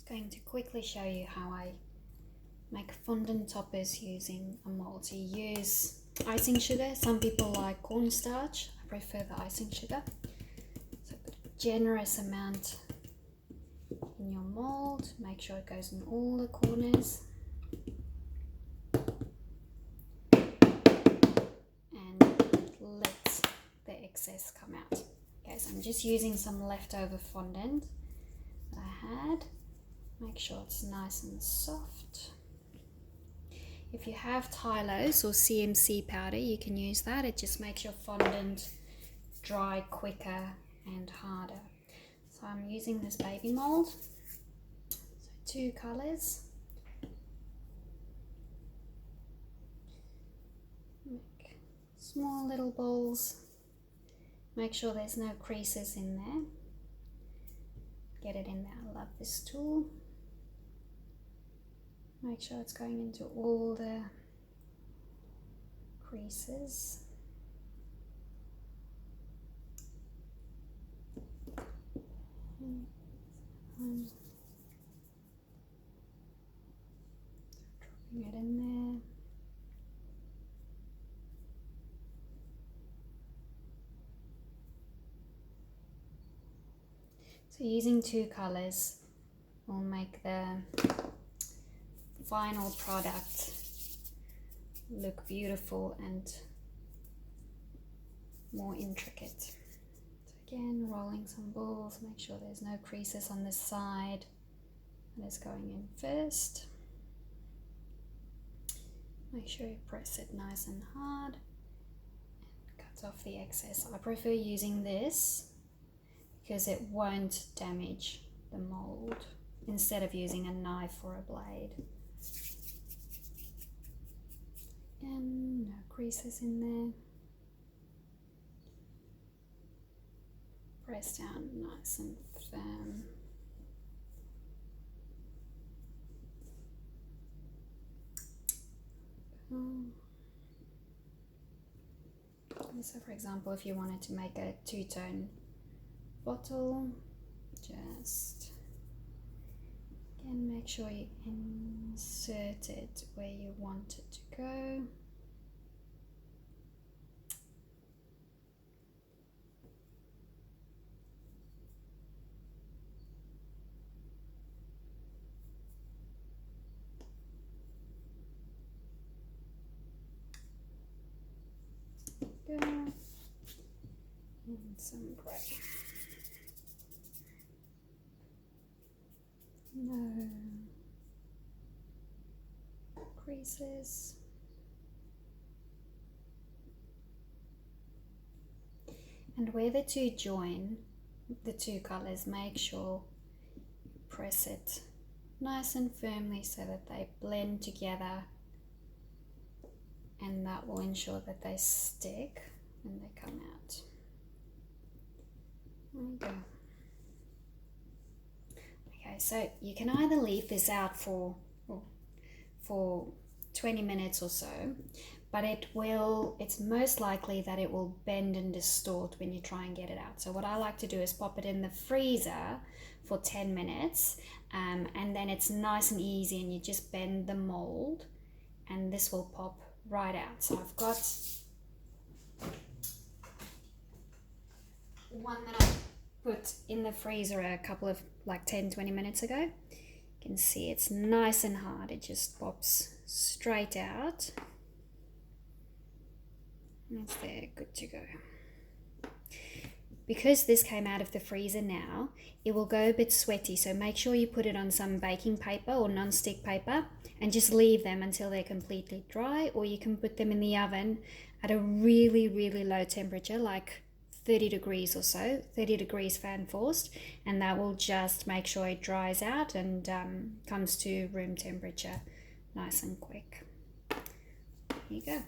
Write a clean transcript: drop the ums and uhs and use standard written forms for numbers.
Going to quickly show you how I make fondant toppers using a mold. So you use icing sugar. Some people like cornstarch. I prefer the icing sugar. So put a generous amount in your mold. Make sure it goes in all the corners. And let the excess come out. Okay, so I'm just using some leftover fondant that I had. Make sure it's nice and soft. If you have Tylose or CMC powder, you can use that. It just makes your fondant dry quicker and harder. So I'm using this baby mold. So 2 colors. Make small little balls. Make sure there's no creases in there. Get it in there. I love this tool. Make sure it's going into all the creases. Dropping it in there. So using 2 colors will make the final product look beautiful and more intricate. So again, rolling some balls, make sure there's no creases on this side. That is going in first. Make sure you press it nice and hard and cut off the excess. I prefer using this because it won't damage the mold instead of using a knife or a blade. Again, no creases in there. Press down nice and firm. So for example, if you wanted to make a 2-tone bottle, just again make sure you insert it where you want it to go. And some grey. No creases. And where the two join, the 2 colors, make sure you press it nice and firmly so that they blend together, and that will ensure that they stick when they come out. There we go. Okay, so you can either leave this out for 20 minutes or so, but it's most likely that it will bend and distort when you try and get it out. So what I like to do is pop it in the freezer for 10 minutes, and then it's nice and easy, and you just bend the mold and this will pop right out. So I've got one that I put in the freezer a couple of 10-20 minutes ago. You can see it's nice and hard. It just pops straight out. It's there, good to go. Because this came out of the freezer now, it will go a bit sweaty, so make sure you put it on some baking paper or non-stick paper and just leave them until they're completely dry, or you can put them in the oven at a really, really low temperature, like 30 degrees or so, 30 degrees fan forced, and that will just make sure it dries out and comes to room temperature nice and quick. Here you go.